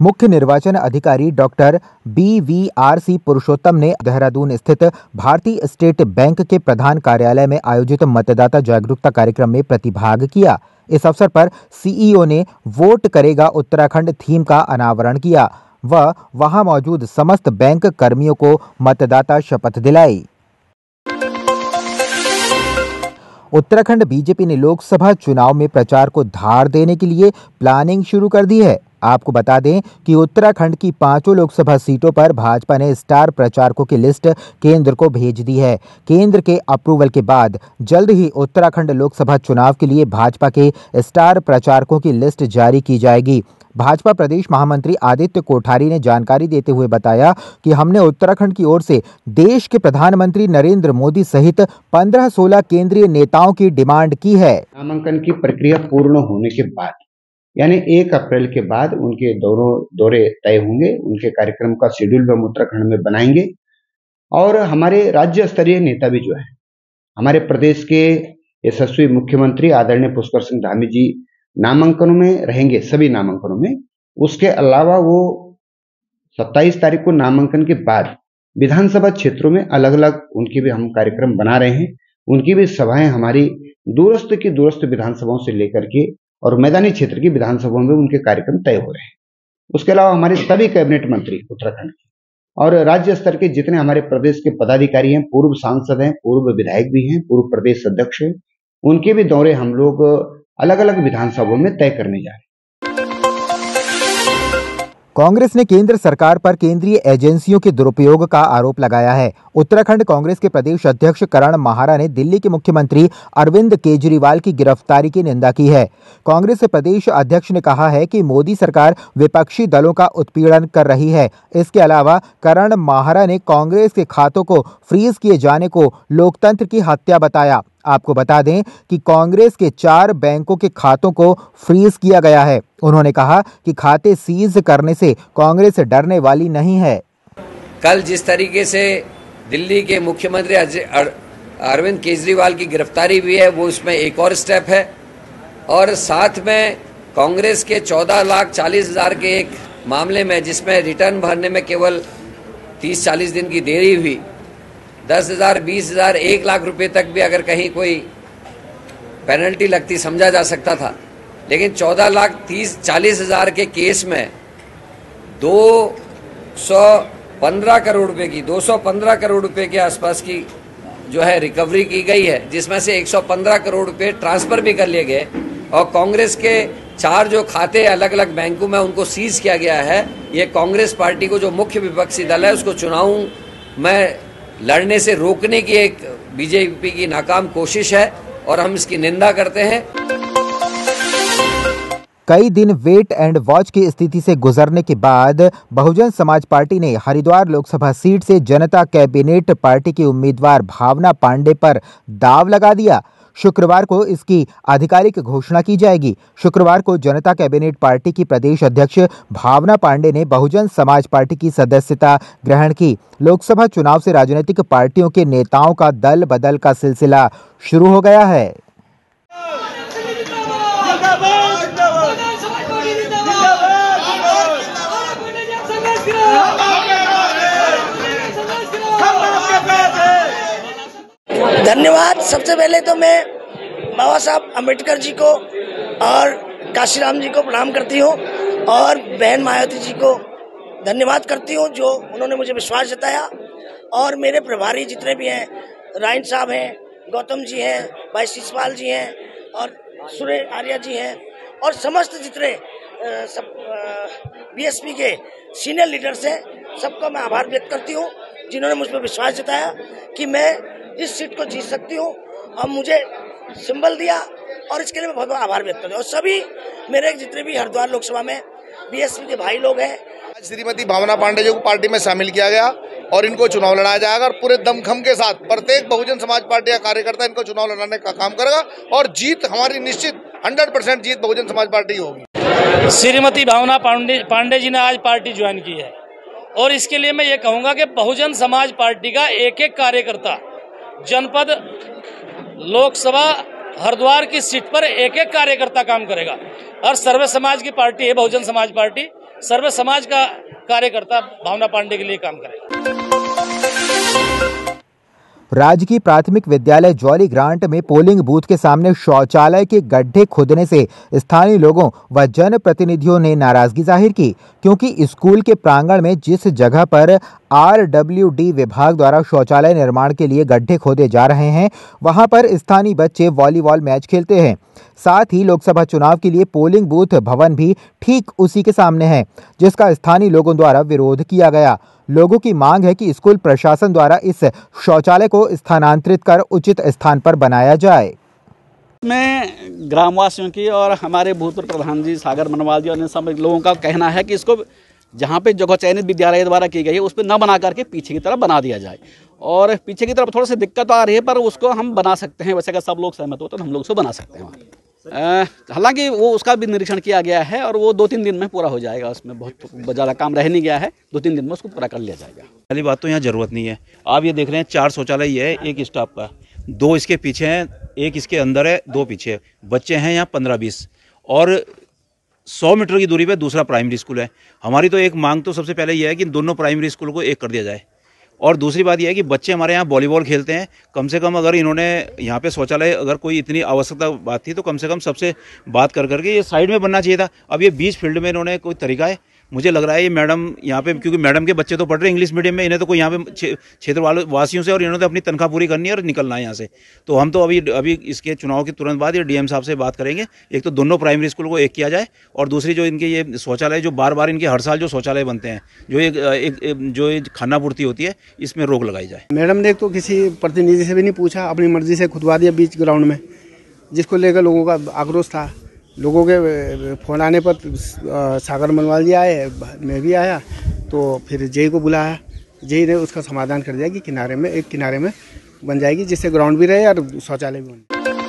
मुख्य निर्वाचन अधिकारी डॉक्टर BVRC पुरुषोत्तम ने देहरादून स्थित भारतीय स्टेट बैंक के प्रधान कार्यालय में आयोजित मतदाता जागरूकता कार्यक्रम में प्रतिभाग किया। इस अवसर पर CEO ने वोट करेगा उत्तराखंड थीम का अनावरण किया व वहां मौजूद समस्त बैंक कर्मियों को मतदाता शपथ दिलाई। उत्तराखंड बीजेपी ने लोकसभा चुनाव में प्रचार को धार देने के लिए प्लानिंग शुरू कर दी है। आपको बता दें कि उत्तराखंड की 5 लोकसभा सीटों पर भाजपा ने स्टार प्रचारकों की लिस्ट केंद्र को भेज दी है। केंद्र के अप्रूवल के बाद जल्द ही उत्तराखंड लोकसभा चुनाव के लिए भाजपा के स्टार प्रचारकों की लिस्ट जारी की जाएगी। भाजपा प्रदेश महामंत्री आदित्य कोठारी ने जानकारी देते हुए बताया कि हमने उत्तराखंड की ओर से देश के प्रधानमंत्री नरेंद्र मोदी सहित 15-16 केंद्रीय नेताओं की डिमांड की है। नामांकन की प्रक्रिया पूर्ण होने के बाद यानी 1 अप्रैल के बाद उनके दौरे तय होंगे। उनके कार्यक्रम का शेड्यूल हम उत्तराखंड में बनाएंगे और हमारे राज्य स्तरीय नेता भी जो है, हमारे प्रदेश के यशस्वी मुख्यमंत्री आदरणीय पुष्कर सिंह धामी जी नामांकनों में रहेंगे, सभी नामांकनों में। उसके अलावा वो 27 तारीख को नामांकन के बाद विधानसभा क्षेत्रों में अलग अलग उनके भी हम कार्यक्रम बना रहे हैं। उनकी भी सभाएं हमारी दूरस्थ की दूरस्थ विधानसभाओं से लेकर के और मैदानी क्षेत्र की विधानसभाओं में उनके कार्यक्रम तय हो रहे हैं। उसके अलावा हमारे सभी कैबिनेट मंत्री उत्तराखंड के और राज्य स्तर के जितने हमारे प्रदेश के पदाधिकारी हैं, पूर्व सांसद हैं, पूर्व विधायक भी हैं, पूर्व प्रदेश अध्यक्ष हैं, उनके भी दौरे हम लोग अलग अलग विधानसभाओं में तय करने जा रहे हैं। कांग्रेस ने केंद्र सरकार पर केंद्रीय एजेंसियों के दुरुपयोग का आरोप लगाया है। उत्तराखंड कांग्रेस के प्रदेश अध्यक्ष करण माहारा ने दिल्ली के मुख्यमंत्री अरविंद केजरीवाल की गिरफ्तारी की निंदा की है। कांग्रेस के प्रदेश अध्यक्ष ने कहा है कि मोदी सरकार विपक्षी दलों का उत्पीड़न कर रही है। इसके अलावा करण माहारा ने कांग्रेस के खातों को फ्रीज किए जाने को लोकतंत्र की हत्या बताया। आपको बता दें कि कांग्रेस के 4 बैंकों के खातों को फ्रीज किया गया है। उन्होंने कहा कि खाते सीज करने से कांग्रेस डरने वाली नहीं है। कल जिस तरीके से दिल्ली के मुख्यमंत्री अरविंद केजरीवाल की गिरफ्तारी हुई है, वो उसमें एक और स्टेप है। और साथ में कांग्रेस के 14,40,000 के एक मामले में, जिसमें रिटर्न भरने में केवल 30-40 दिन की देरी हुई, 10,000, 20,000, 1 लाख रुपए तक भी अगर कहीं कोई पेनल्टी लगती समझा जा सकता था। लेकिन 14,40,000 के केस में 215 करोड़ रुपए की 215 करोड़ रुपए के आसपास की जो है रिकवरी की गई है, जिसमें से 115 करोड़ रुपए ट्रांसफर भी कर लिए गए और कांग्रेस के 4 जो खाते अलग अलग बैंकों में उनको सीज किया गया है। ये कांग्रेस पार्टी को, जो मुख्य विपक्षी दल है, उसको चुनाव में लड़ने से रोकने की एक बीजेपी की नाकाम कोशिश है और हम इसकी निंदा करते हैं। कई दिन वेट एंड वॉच की स्थिति से गुजरने के बाद बहुजन समाज पार्टी ने हरिद्वार लोकसभा सीट से जनता कैबिनेट पार्टी की उम्मीदवार भावना पांडे पर दांव लगा दिया। शुक्रवार को इसकी आधिकारिक घोषणा की जाएगी। शुक्रवार को जनता कैबिनेट पार्टी की प्रदेश अध्यक्ष भावना पांडे ने बहुजन समाज पार्टी की सदस्यता ग्रहण की। लोकसभा चुनाव से राजनीतिक पार्टियों के नेताओं का दल बदल का सिलसिला शुरू हो गया है। धन्यवाद। सबसे पहले तो मैं बाबा साहब अम्बेडकर जी को और काशीराम जी को प्रणाम करती हूँ और बहन मायावती जी को धन्यवाद करती हूँ, जो उन्होंने मुझे विश्वास जताया। और मेरे प्रभारी जितने भी हैं, रायन साहब हैं, गौतम जी हैं, भाई शिशपाल जी हैं और सुरेश आर्या जी हैं और समस्त जितने सब BSP के सीनियर लीडर्स हैं, सबका मैं आभार व्यक्त करती हूँ, जिन्होंने मुझ पर विश्वास जताया कि मैं इस सीट को जीत सकती हूँ और मुझे सिंबल दिया और इसके लिए मैं बहुत आभार व्यक्त करता हूँ। और सभी मेरे जितने भी हरिद्वार लोकसभा में BSP के भाई लोग हैं। श्रीमती भावना पांडे जी को पार्टी में शामिल किया गया और इनको चुनाव लड़ाया जाएगा और पूरे दमखम के साथ प्रत्येक बहुजन समाज पार्टी का कार्यकर्ता इनको चुनाव लड़ाने का काम करेगा और जीत हमारी निश्चित 100% जीत बहुजन समाज पार्टी होगी। श्रीमती भावना पांडे जी ने आज पार्टी ज्वाइन की है और इसके लिए मैं ये कहूँगा कि बहुजन समाज पार्टी का एक एक कार्यकर्ता जनपद लोकसभा हरिद्वार की सीट पर एक एक कार्यकर्ता काम करेगा और सर्व समाज की पार्टी है बहुजन समाज पार्टी। सर्व समाज का कार्यकर्ता भावना पांडे के लिए काम करेगा। राजकीय प्राथमिक विद्यालय जौली ग्रांट में पोलिंग बूथ के सामने शौचालय के गड्ढे खोदने से स्थानीय लोगों व जनप्रतिनिधियों ने नाराजगी जाहिर की, क्योंकि स्कूल के प्रांगण में जिस जगह पर RWD विभाग द्वारा शौचालय निर्माण के लिए गड्ढे खोदे जा रहे हैं, वहां पर स्थानीय बच्चे वॉलीबॉल मैच खेलते हैं। साथ ही लोकसभा चुनाव के लिए पोलिंग बूथ भवन भी ठीक उसी के सामने है, जिसका स्थानीय लोगों द्वारा विरोध किया गया। लोगों की मांग है कि स्कूल प्रशासन द्वारा इस शौचालय को स्थानांतरित कर उचित स्थान पर बनाया जाए। में ग्रामवासियों की और हमारे भूतपूर्व प्रधान जी सागर मनवाल जी और इन सब लोगों का कहना है कि इसको जहाँ पे जगह चयनित विद्यालय द्वारा की गई है उस पर न बना करके पीछे की तरफ बना दिया जाए। और पीछे की तरफ थोड़ा सी दिक्कत आ रही है, पर उसको हम बना सकते हैं। वैसे अगर सब लोग सहमत हो तो हम लोग उसको बना सकते हैं। हालांकि वो उसका भी निरीक्षण किया गया है और वो 2-3 दिन में पूरा हो जाएगा। उसमें बहुत ज़्यादा काम रह नहीं गया है, 2-3 दिन में उसको पूरा कर लिया जाएगा। पहली बात तो यहाँ ज़रूरत नहीं है। आप ये देख रहे हैं 4 शौचालय है, एक स्टाफ का, 2 इसके पीछे हैं, एक इसके अंदर है, 2 पीछे। बच्चे हैं यहाँ 15-20 और 100 मीटर की दूरी पे दूसरा प्राइमरी स्कूल है। हमारी तो एक मांग तो सबसे पहले ये है कि दोनों प्राइमरी स्कूल को एक कर दिया जाए। और दूसरी बात यह है कि बच्चे हमारे यहाँ वॉलीबॉल खेलते हैं, कम से कम अगर इन्होंने यहाँ पे शौचालय अगर कोई इतनी आवश्यकता बात थी तो कम से कम सबसे बात कर करके ये साइड में बनना चाहिए था। अब ये बीच फील्ड में इन्होंने कोई तरीका है, मुझे लग रहा है ये मैडम यहाँ पे, क्योंकि मैडम के बच्चे तो पढ़ रहे हैं इंग्लिश मीडियम में, इन्हें तो कोई यहाँ पे क्षेत्र वासियों से और इन्होंने तो अपनी तनख्वाह पूरी करनी है और निकलना है यहाँ से। तो हम तो अभी इसके चुनाव के तुरंत बाद ये DM साहब से बात करेंगे। एक तो दोनों प्राइमरी स्कूल को एक किया जाए और दूसरी जो इनके ये शौचालय जो बार इनके हर साल जो शौचालय बनते हैं, जो एक खाना पूर्ति होती है, इसमें रोक लगाई जाए। मैडम ने तो किसी प्रतिनिधि से भी नहीं पूछा, अपनी मर्जी से खुदवा दिया बीच ग्राउंड में, जिसको लेकर लोगों का आक्रोश था। लोगों के फोन आने पर सागर मनवाल जी आए, मैं भी आया, तो फिर जेई को बुलाया। जेई ने उसका समाधान कर दिया कि एक किनारे में बन जाएगी, जिससे ग्राउंड भी रहे और शौचालय भी बने।